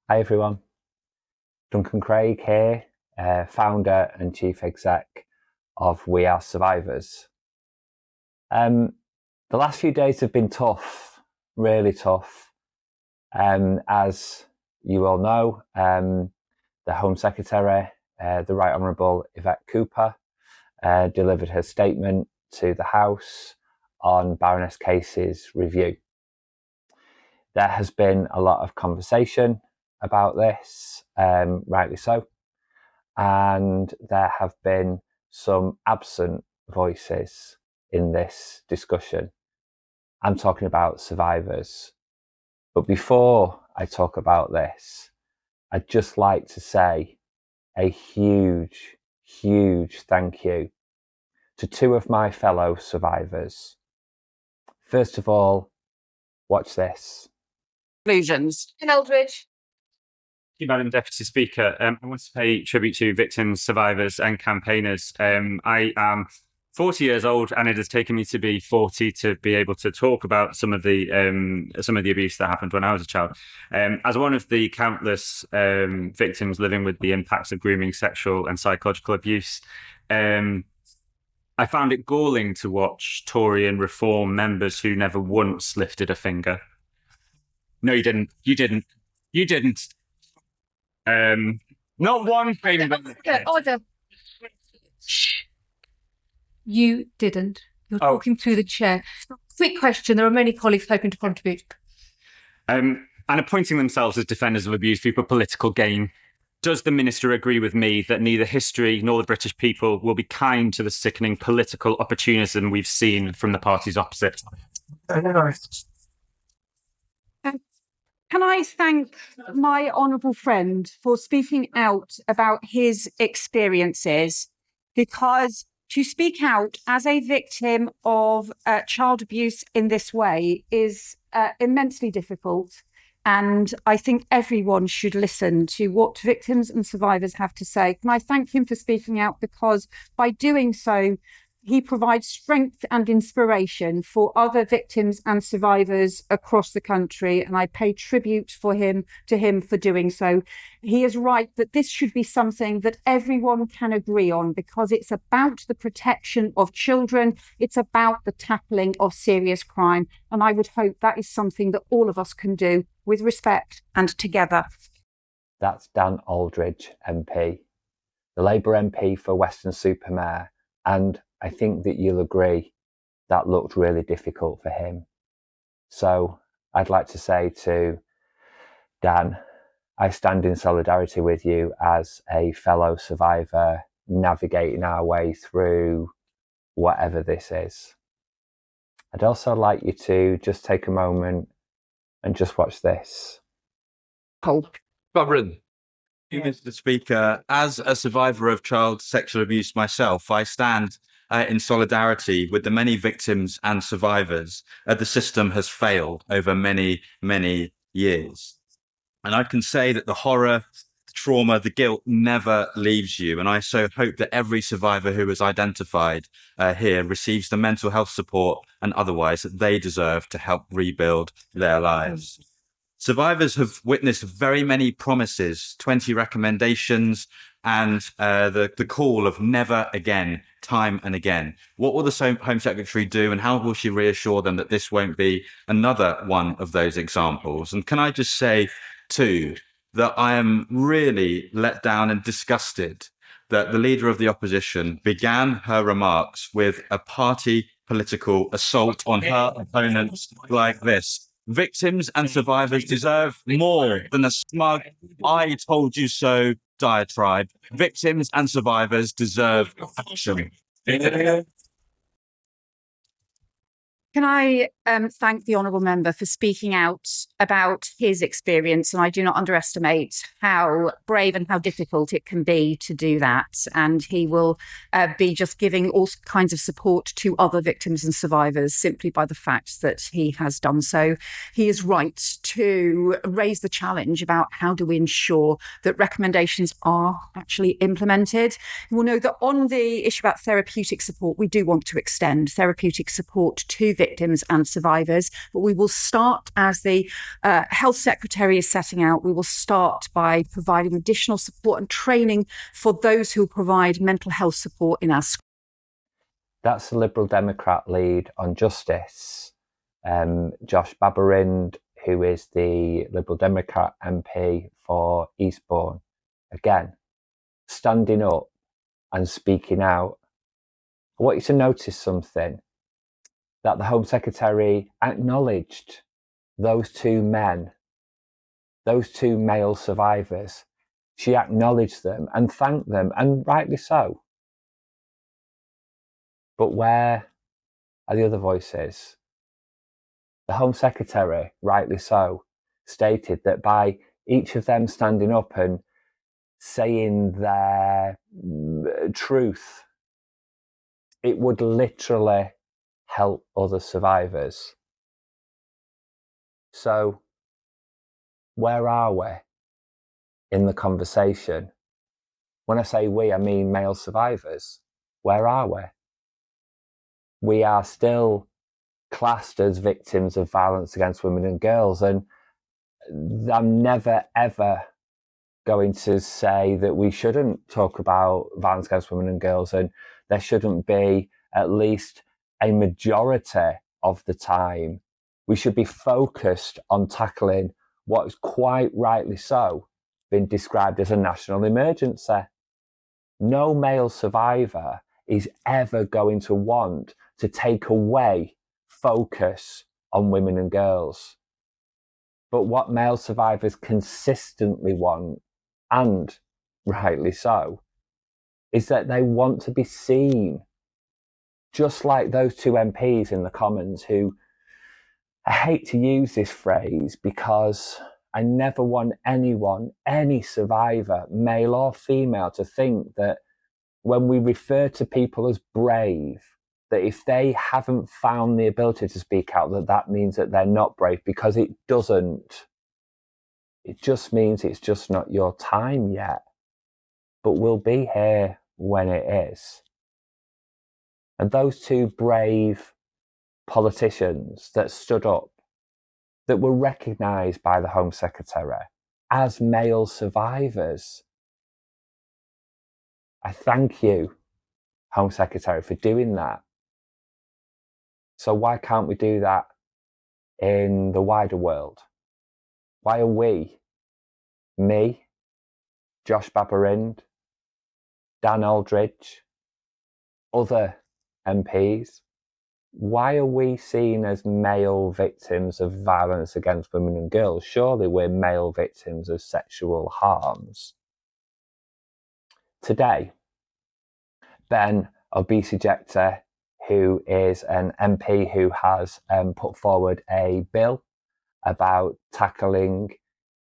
Hi everyone, Duncan Craig here, founder and chief exec of We Are Survivors. The last few days have been tough, really tough. As you all know, the Home Secretary, the Right Honourable Yvette Cooper, delivered her statement to the House on Baroness Casey's review. There has been a lot of conversation about this, rightly so, and there have been some absent voices in this discussion. I'm talking about survivors. But before I talk about this, I'd just like to say a huge, huge thank you to two of my fellow survivors. First of all, watch this. Conclusions. In Eldridge. Thank you, Madam Deputy Speaker. I want to pay tribute to victims, survivors and campaigners. I am 40 years old, and it has taken me to be 40 to be able to talk about some of the abuse that happened when I was a child. As one of the countless victims living with the impacts of grooming, sexual and psychological abuse, I found it galling to watch Tory and Reform members who never once lifted a finger. No, you didn't. You didn't. You didn't. Not one thing. Order. You didn't. You're talking through the chair. Quick question. There are many colleagues hoping to contribute. And appointing themselves as defenders of abused people for political gain. Does the Minister agree with me that neither history nor the British people will be kind to the sickening political opportunism we've seen from the parties opposite? Can I thank my honourable friend for speaking out about his experiences? Because to speak out as a victim of child abuse in this way is immensely difficult. And I think everyone should listen to what victims and survivors have to say. Can I thank him for speaking out? Because by doing so, he provides strength and inspiration for other victims and survivors across the country, and I pay tribute to him for doing so. He is right that this should be something that everyone can agree on, because it's about the protection of children, it's about the tackling of serious crime, and I would hope that is something that all of us can do with respect and together. That's Dan Aldridge MP, the Labour MP for Weston-super-Mare, and I think that you'll agree that looked really difficult for him. So I'd like to say to Dan, I stand in solidarity with you as a fellow survivor navigating our way through whatever this is. I'd also like you to just take a moment and just watch this. Sovereign. Mr. Speaker, as a survivor of child sexual abuse myself, I stand in solidarity with the many victims and survivors. The system has failed over many, many years. And I can say that the horror, the trauma, the guilt never leaves you. And I so hope that every survivor who is identified here receives the mental health support and otherwise that they deserve to help rebuild their lives. Survivors have witnessed very many promises, 20 recommendations, and the call of never again, time and again. What will the Home Secretary do, and how will she reassure them that this won't be another one of those examples? And can I just say, too, that I am really let down and disgusted that the Leader of the Opposition began her remarks with a party political assault on her opponents like this. Victims and survivors deserve more than a smug, I told you so diatribe. Victims and survivors deserve action. Can I thank the honourable member for speaking out about his experience, and I do not underestimate how brave and how difficult it can be to do that. And he will be just giving all kinds of support to other victims and survivors simply by the fact that he has done so. He is right to raise the challenge about how do we ensure that recommendations are actually implemented. You will know that on the issue about therapeutic support, we do want to extend therapeutic support to victims victims and survivors. But we will start, as the Health Secretary is setting out, we will start by providing additional support and training for those who provide mental health support in our schools. That's the Liberal Democrat lead on justice, Josh Babarind, who is the Liberal Democrat MP for Eastbourne. Again, standing up and speaking out. I want you to notice something, that the Home Secretary acknowledged those two men, those two male survivors. She acknowledged them and thanked them, and rightly so. But where are the other voices? The Home Secretary, rightly so, stated that by each of them standing up and saying their truth, it would literally help other survivors. So, where are we in the conversation? When I say we, I mean male survivors. Where are we? We are still classed as victims of violence against women and girls, and I'm never ever going to say that we shouldn't talk about violence against women and girls, and there shouldn't be, at least a majority of the time, we should be focused on tackling what is quite rightly so been described as a national emergency. No male survivor is ever going to want to take away focus on women and girls. But what male survivors consistently want, and rightly so, is that they want to be seen. Just like those two MPs in the Commons who, I hate to use this phrase because I never want anyone, any survivor, male or female, to think that when we refer to people as brave, that if they haven't found the ability to speak out, that means that they're not brave, because it doesn't. It just means it's just not your time yet. But we'll be here when it is. And those two brave politicians that stood up, that were recognised by the Home Secretary as male survivors, I thank you, Home Secretary, for doing that. So why can't we do that in the wider world? Why are we, me, Josh Babarind, Dan Aldridge, other MPs, why are we seen as male victims of violence against women and girls? Surely we're male victims of sexual harms. Today, Ben Obisejekte, who is an MP who has put forward a bill about tackling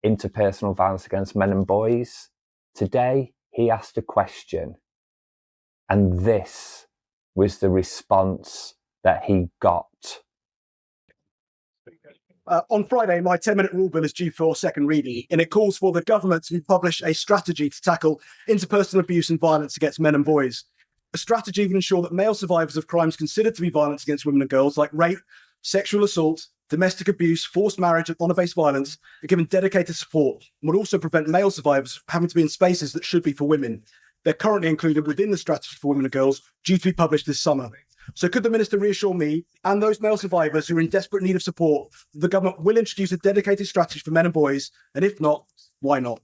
interpersonal violence against men and boys, today he asked a question, and this was the response that he got. On Friday, my 10-minute rule bill is due for second reading, and it calls for the government to publish a strategy to tackle interpersonal abuse and violence against men and boys. A strategy will ensure that male survivors of crimes considered to be violence against women and girls, like rape, sexual assault, domestic abuse, forced marriage, and honour-based violence, are given dedicated support, and will also prevent male survivors having to be in spaces that should be for women. They're currently included within the strategy for women and girls, due to be published this summer. So could the Minister reassure me and those male survivors who are in desperate need of support that the government will introduce a dedicated strategy for men and boys? And if not, why not?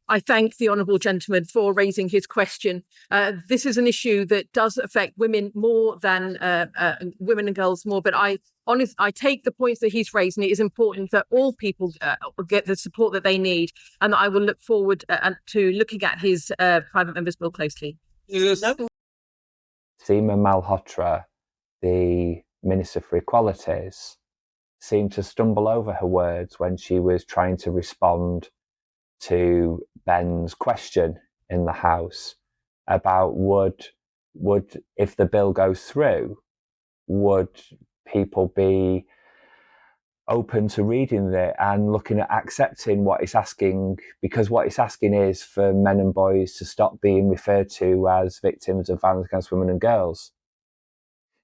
I thank the honourable gentleman for raising his question. This is an issue that does affect women more than women and girls more, but I take the points that he's raised, and it is important that all people get the support that they need, and I will look forward to looking at his private member's bill closely. Seema Malhotra, the Minister for Equalities, seemed to stumble over her words when she was trying to respond to Ben's question in the House about would if the bill goes through, would people be open to reading it and looking at accepting what it's asking, because what it's asking is for men and boys to stop being referred to as victims of violence against women and girls.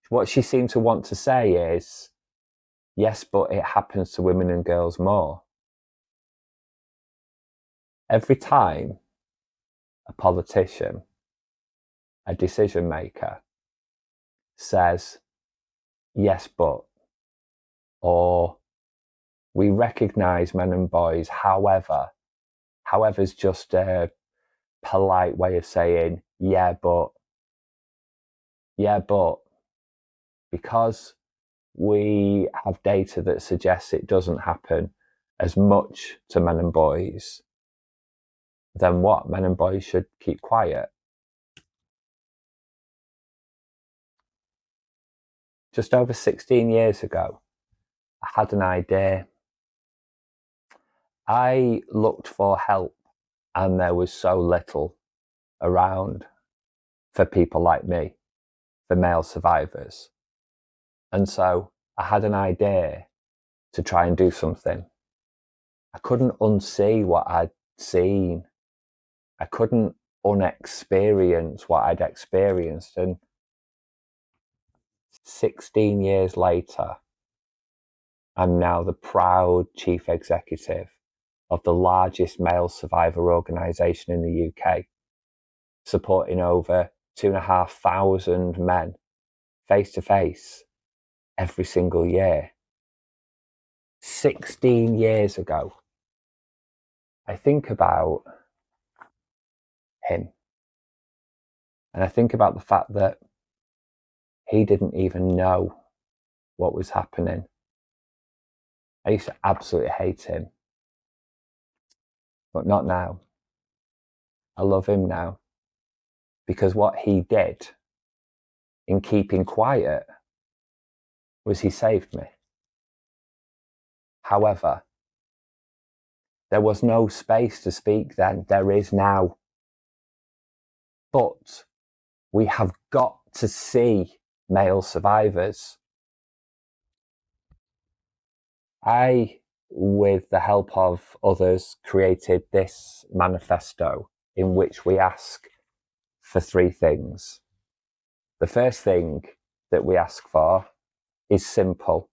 what she seemed to want to say is, yes, but it happens to women and girls more. Every time a politician, a decision maker, says, yes, but, or we recognise men and boys, however's just a polite way of saying, yeah, but, because we have data that suggests it doesn't happen as much to men and boys, then what? Men and boys should keep quiet. Just over 16 years ago, I had an idea. I looked for help, and there was so little around for people like me, for male survivors. And so I had an idea to try and do something. I couldn't unsee what I'd seen. I couldn't unexperience what I'd experienced. And 16 years later, I'm now the proud chief executive of the largest male survivor organisation in the UK, supporting over 2,500 men face to face every single year. 16 years ago. I think about him, and I think about the fact that he didn't even know what was happening. I used to absolutely hate him, but not now. I love him now, because what he did in keeping quiet was he saved me. However, there was no space to speak then. There is now. But we have got to see male survivors. I, with the help of others, created this manifesto in which we ask for three things. The first thing that we ask for is simple.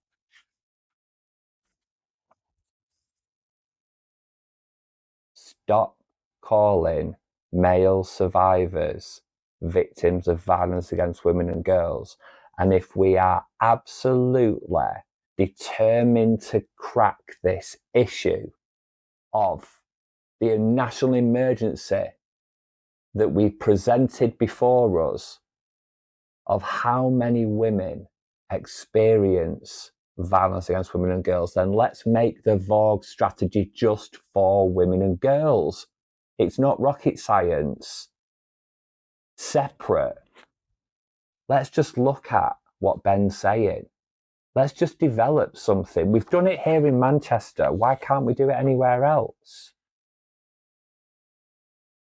Stop calling male survivors victims of violence against women and girls. And if we are absolutely determined to crack this issue of the national emergency that we presented before us, of how many women experience violence against women and girls, then let's make the VOG strategy just for women and girls. It's not rocket science. Separate. Let's just look at what Ben's saying. Let's just develop something. We've done it here in Manchester. Why can't we do it anywhere else?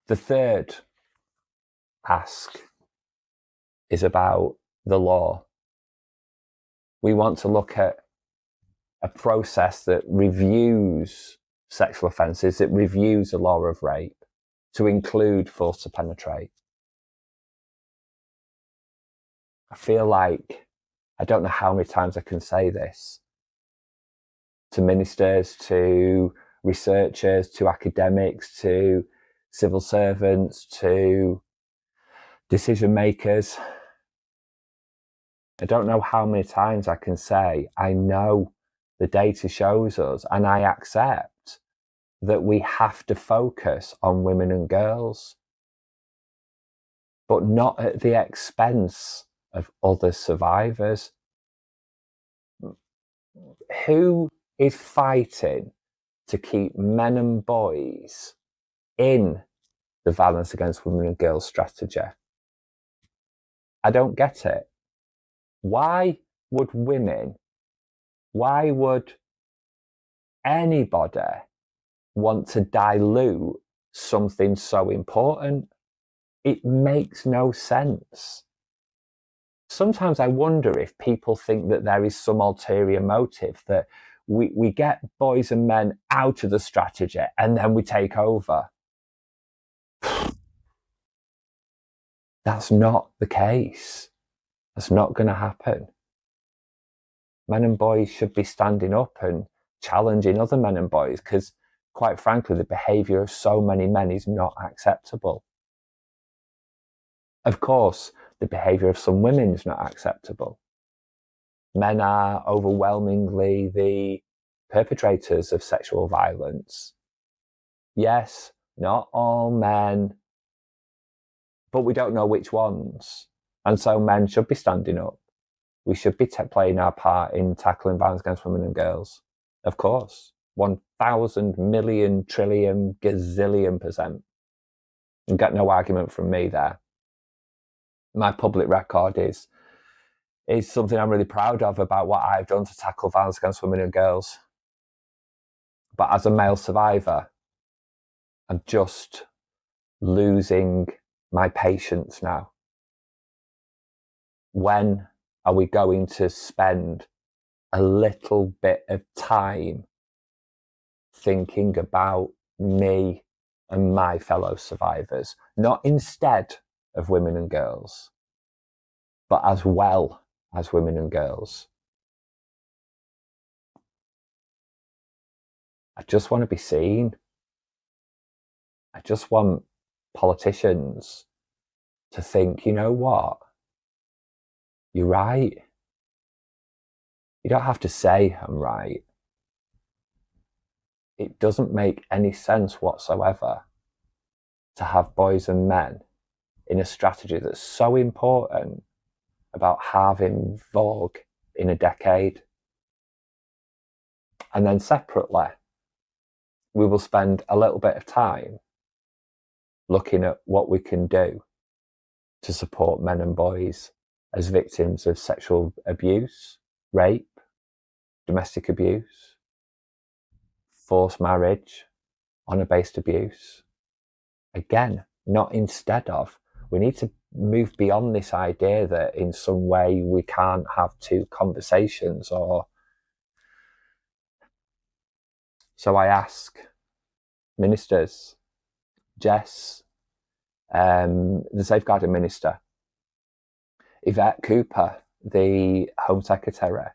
The third ask is about the law. We want to look at a process that reviews sexual offences, that reviews the law of rape to include force to penetrate. I feel like, I don't know how many times I can say this to ministers, to researchers, to academics, to civil servants, to decision makers. I don't know how many times I can say, I know the data shows us, and I accept that we have to focus on women and girls, but not at the expense of other survivors. Who is fighting to keep men and boys in the violence against women and girls strategy? I don't get it. Why would anybody want to dilute something so important? It makes no sense. Sometimes I wonder if people think that there is some ulterior motive, that we get boys and men out of the strategy and then we take over. That's not the case. That's not going to happen. Men and boys should be standing up and challenging other men and boys, because quite frankly, the behaviour of so many men is not acceptable. Of course, the behaviour of some women is not acceptable. Men are overwhelmingly the perpetrators of sexual violence. Yes, not all men, but we don't know which ones. And so men should be standing up. We should be playing our part in tackling violence against women and girls. Of course. 1,000 million trillion gazillion %. You get no argument from me there. My public record is something I'm really proud of about what I've done to tackle violence against women and girls. But as a male survivor, I'm just losing my patience now. When are we going to spend a little bit of time thinking about me and my fellow survivors, not instead of women and girls, but as well as women and girls? I just want to be seen. I just want politicians to think, you know what? You're right. You don't have to say I'm right. It doesn't make any sense whatsoever to have boys and men in a strategy that's so important about halving Vogue in a decade. And then separately, we will spend a little bit of time looking at what we can do to support men and boys as victims of sexual abuse, rape, domestic abuse, forced marriage, honour-based abuse. Again, not instead of. We need to move beyond this idea that in some way we can't have two conversations. Or so I ask ministers, Jess, the safeguarding minister, Yvette Cooper, the Home Secretary,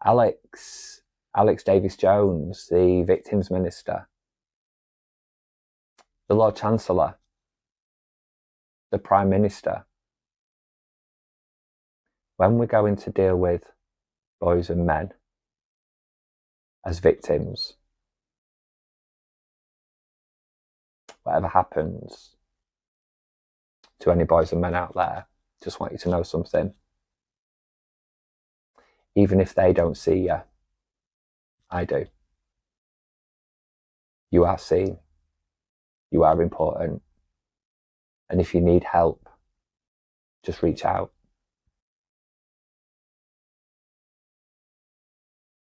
Alex Davis-Jones, the Victims Minister, the Lord Chancellor, the Prime Minister. When we're going to deal with boys and men as victims, whatever happens to any boys and men out there, just want you to know something. Even if they don't see you, I do. You are seen. You are important. And if you need help, just reach out.